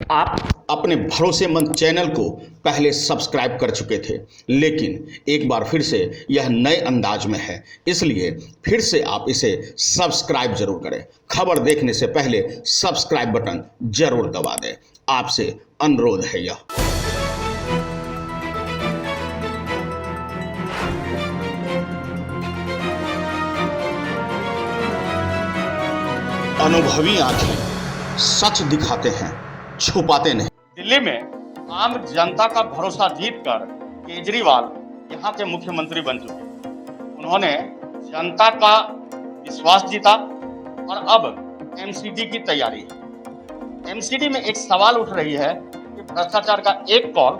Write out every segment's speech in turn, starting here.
आप अपने भरोसेमंद चैनल को पहले सब्सक्राइब कर चुके थे, लेकिन एक बार फिर से यह नए अंदाज में है, इसलिए फिर से आप इसे सब्सक्राइब जरूर करें। खबर देखने से पहले सब्सक्राइब बटन जरूर दबा दें। आपसे अनुरोध है यह। अनुभवी आंखें सच दिखाते हैं, छुपाते नहीं। दिल्ली में आम जनता का भरोसा जीतकर केजरीवाल यहाँ के मुख्यमंत्री बन चुके हैं। उन्होंने जनता का विश्वास जीता और अब एमसीडी की तैयारी है। एमसीडी में एक सवाल उठ रही है कि भ्रष्टाचार का एक कॉल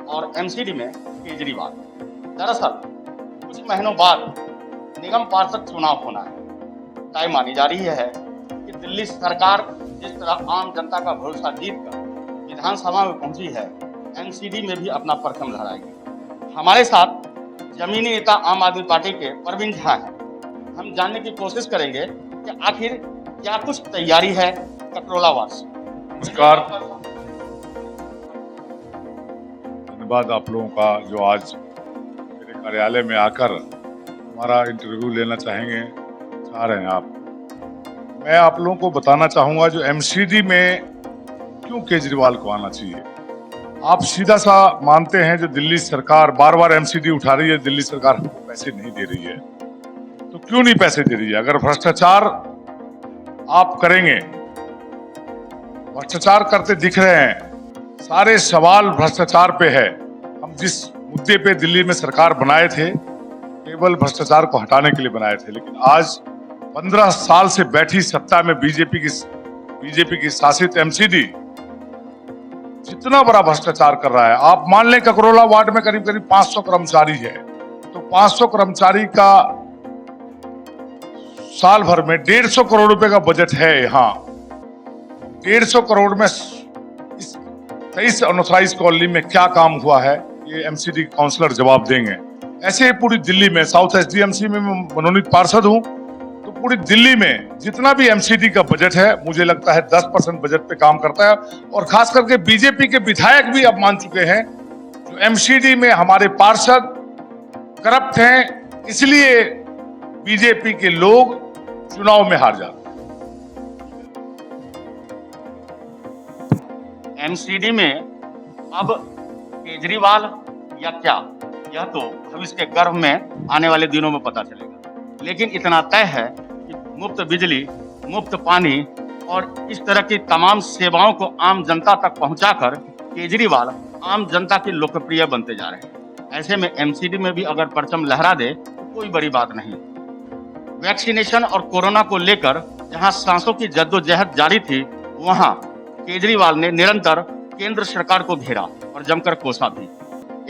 और एमसीडी में केजरीवाल। दरअसल कुछ महीनों बाद निगम पार्षद चुनाव होना है। तय मानी जा रही है कि दिल्ली सरकार जिस तरह आम जनता का भरोसा जीतकर विधानसभा में पहुंची है, एमसीडी में भी अपना परचम लहराएगी। हमारे साथ जमीनी नेता आम आदमी पार्टी के परवीन झा हैं। हम जानने की कोशिश करेंगे कि आखिर क्या कुछ तैयारी है कटरोलावाद से। नमस्कार, धन्यवाद आप लोगों का जो आज मेरे कार्यालय में आकर हमारा इंटरव्यू लेना चाह रहे हैं आप। मैं आप लोगों को बताना चाहूंगा जो एमसीडी में क्यों केजरीवाल को आना चाहिए। आप सीधा सा मानते हैं जो दिल्ली सरकार बार बार एमसीडी उठा रही है, दिल्ली सरकार हमको पैसे नहीं दे रही है, तो क्यों नहीं पैसे दे रही है? अगर भ्रष्टाचार आप करेंगे, भ्रष्टाचार करते दिख रहे हैं, सारे सवाल भ्रष्टाचार पे है। हम जिस मुद्दे पे दिल्ली में सरकार बनाए थे केवल भ्रष्टाचार को हटाने के लिए बनाए थे, लेकिन आज 15 साल से बैठी सत्ता में बीजेपी की शासित एमसीडी जितना बड़ा भ्रष्टाचार कर रहा है। आप मान लें ककरोला वार्ड में करीब 500 कर्मचारी है, तो 500 कर्मचारी का साल भर में 150 करोड़ रुपए का बजट है। यहाँ 150 करोड़ में इस 23 अनऑथराइज्ड कॉलोनी में क्या काम हुआ है, ये एमसीडी काउंसलर जवाब देंगे। ऐसे ही पूरी दिल्ली में साउथ एसडीएमसी में मनोनीत पार्षद हूं, तो पूरी दिल्ली में जितना भी एमसीडी का बजट है, मुझे लगता है 10% बजट पे काम करता है। और खास करके बीजेपी के विधायक भी अब मान चुके हैं जो एमसीडी में हमारे पार्षद करप्ट हैं, इसलिए बीजेपी के लोग चुनाव में हार जाते हैं। एमसीडी में अब केजरीवाल या क्या, यह तो भविष्य के गर्भ में आने वाले दिनों में पता चलेगा। लेकिन इतना तय है कि मुफ्त बिजली, मुफ्त पानी और इस तरह की तमाम सेवाओं को आम जनता तक पहुंचाकर केजरीवाल आम जनता की लोकप्रिय बनते जा रहे हैं। ऐसे में एमसीडी में भी अगर परचम लहरा दे तो कोई बड़ी बात नहीं। वैक्सीनेशन और कोरोना को लेकर जहां सांसों की जद्दोजहद जारी थी, वहां केजरीवाल ने निरंतर केंद्र सरकार को घेरा और जमकर कोसा भी।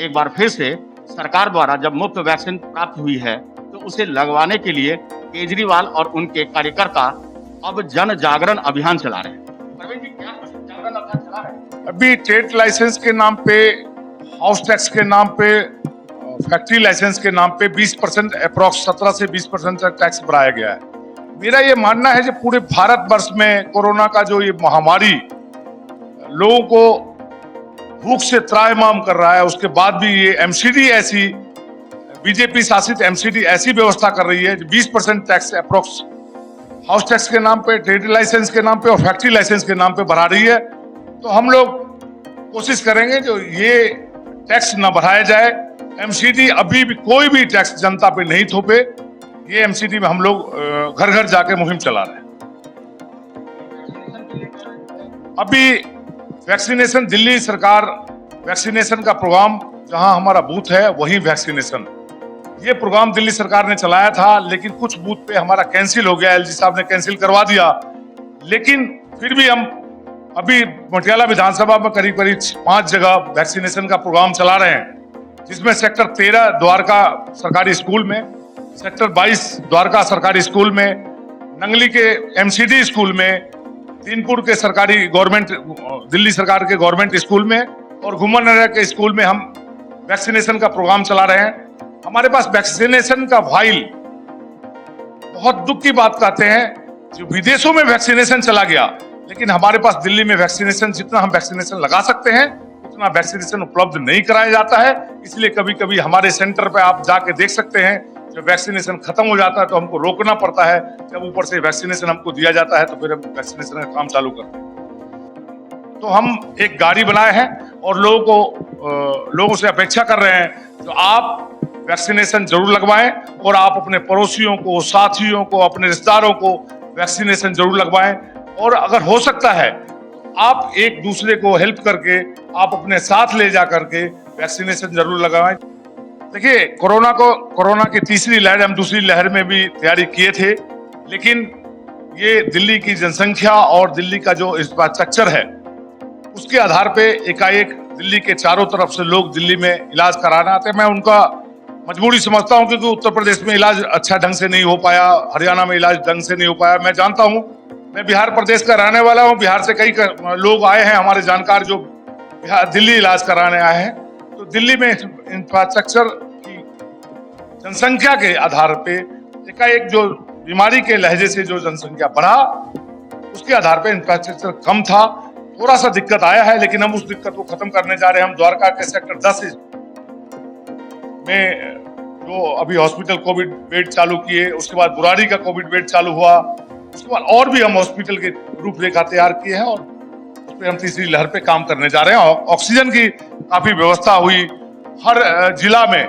एक बार फिर से सरकार द्वारा जब मुफ्त वैक्सीन प्राप्त हुई है, तो उसे लगवाने के लिए केजरीवाल और उनके कार्यकर्ता अब जन जागरण अभियान चला रहे हैं। प्रवीण जी, क्या जागरण अभियान चला रहे हैं? अभी ट्रेड लाइसेंस के नाम पे, हाउस टैक्स के नाम पे, फैक्ट्री लाइसेंस के नाम पे 20% अप्रॉक्स 17 से 20% तक टैक्स बढ़ाया गया है। मेरा ये मानना है कि पूरे भारतवर्ष में कोरोना का जो ये महामारी लोगों को भूख से त्राहिमाम कर रहा है, उसके बाद भी ये एमसीडी ऐसी, बीजेपी शासित एमसीडी ऐसी व्यवस्था कर रही है 20% टैक्स अप्रॉक्स हाउस टैक्स के नाम पे, ट्रेड लाइसेंस के नाम पे और फैक्ट्री लाइसेंस के नाम पे बढ़ा रही है। तो हम लोग कोशिश करेंगे जो ये टैक्स न बढ़ाया जाए। एमसीडी अभी भी कोई भी टैक्स जनता पे नहीं थोपे। ये एमसीडी में हम लोग घर घर जाके मुहिम चला रहे हैं। अभी वैक्सीनेशन, दिल्ली सरकार वैक्सीनेशन का प्रोग्राम, जहां हमारा बूथ है वहीं वैक्सीनेशन, ये प्रोग्राम दिल्ली सरकार ने चलाया था, लेकिन कुछ बूथ पे हमारा कैंसिल हो गया, एलजी साहब ने कैंसिल करवा दिया। लेकिन फिर भी हम अभी मटियाला विधानसभा में करीब 5 जगह वैक्सीनेशन का प्रोग्राम चला रहे हैं, जिसमें सेक्टर 13 द्वारका सरकारी स्कूल में, सेक्टर 22 द्वारका सरकारी स्कूल में, नंगली के एमसीडी स्कूल में, तीनपुर के सरकारी गवर्नमेंट, दिल्ली सरकार के गवर्नमेंट स्कूल में और घुमन नगर के स्कूल में हम वैक्सीनेशन का प्रोग्राम चला रहे हैं। हमारे पास वैक्सीनेशन का फाइल, बहुत दुख की बात कहते हैं, जो विदेशों में वैक्सीनेशन चला गया, लेकिन हमारे पास दिल्ली में वैक्सीनेशन, जितना हम वैक्सीनेशन लगा सकते हैं उतना वैक्सीनेशन उपलब्ध नहीं कराया जाता है। इसलिए कभी कभी हमारे सेंटर पे आप जाके देख सकते हैं, जब वैक्सीनेशन खत्म हो जाता है तो हमको रोकना पड़ता है। जब ऊपर से वैक्सीनेशन हमको दिया जाता है तो फिर हम वैक्सीनेशन का काम चालू करते हैं। तो हम एक गाड़ी बनाए हैं और लोगों से अपेक्षा कर रहे हैं जो आप वैक्सीनेशन जरूर लगवाएं और आप अपने पड़ोसियों को, साथियों को, अपने रिश्तेदारों को वैक्सीनेशन जरूर लगवाएं। और अगर हो सकता है तो आप एक दूसरे को हेल्प करके आप अपने साथ ले जा करके वैक्सीनेशन जरूर लगवाएं। देखिए, कोरोना की तीसरी लहर, हम दूसरी लहर में भी तैयारी किए थे, लेकिन ये दिल्ली की जनसंख्या और दिल्ली का जो इंफ्रास्ट्रक्चर है उसके आधार पे एकाएक दिल्ली के चारों तरफ से लोग दिल्ली में इलाज कराना आते हैं। मैं उनका मजबूरी समझता हूं, क्योंकि उत्तर प्रदेश में इलाज अच्छा ढंग से नहीं हो पाया, हरियाणा में इलाज ढंग से नहीं हो पाया। मैं जानता हूं, मैं बिहार प्रदेश का रहने वाला हूं, बिहार से कई लोग आए हैं हमारे जानकार जो दिल्ली इलाज कराने आए हैं। तो दिल्ली में इंफ्रास्ट्रक्चर की जनसंख्या के आधार पे एकाएक जो बीमारी के लहजे से जो जनसंख्या बढ़ा, उसके आधार पे इंफ्रास्ट्रक्चर कम था, थोड़ा सा दिक्कत आया है, लेकिन हम उस दिक्कत को खत्म करने जा रहे हैं। हम द्वारका के सेक्टर 10 में जो अभी हॉस्पिटल कोविड बेड चालू किए, उसके बाद बुराड़ी का कोविड बेड चालू हुआ, उसके बाद और भी हम हॉस्पिटल के रूपरेखा तैयार किए हैं और उस पर हम तीसरी लहर पे काम करने जा रहे हैं। ऑक्सीजन की काफी व्यवस्था हुई, हर जिला में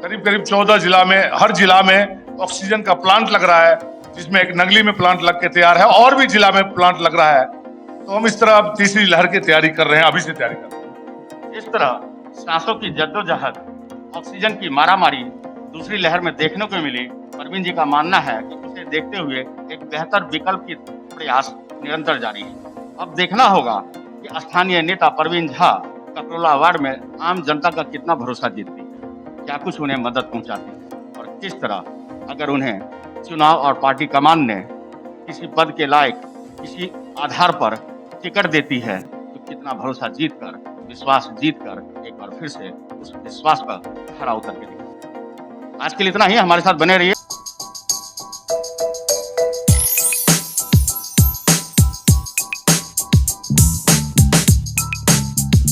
करीब 14 जिला में, हर जिला में ऑक्सीजन का प्लांट लग रहा है, जिसमें एक नगली में प्लांट लग के तैयार है और भी जिला में प्लांट लग रहा है। तो हम इस तरह तीसरी लहर की तैयारी कर रहे हैं, अभी से तैयारी कर रहे हैं। इस तरह सांसों की जद्दोजहद, ऑक्सीजन की मारामारी दूसरी लहर में देखने को मिली। परवीन जी का मानना है कि उसे देखते हुए एक बेहतर विकल्प की प्रयास निरंतर जारी है। अब देखना होगा कि स्थानीय नेता परवीन झा ककरोला वार्ड में आम जनता का कितना भरोसा जीतती है, क्या कुछ उन्हें मदद पहुंचाती है और किस तरह अगर उन्हें चुनाव और पार्टी कमान ने किसी पद के लायक किसी आधार पर टिकट देती है तो कितना भरोसा जीतकर, विश्वास जीतकर एक बार फिर से उस विश्वास पर खरा उतर के दिखाएं। आज के लिए इतना ही, हमारे साथ बने रहिए।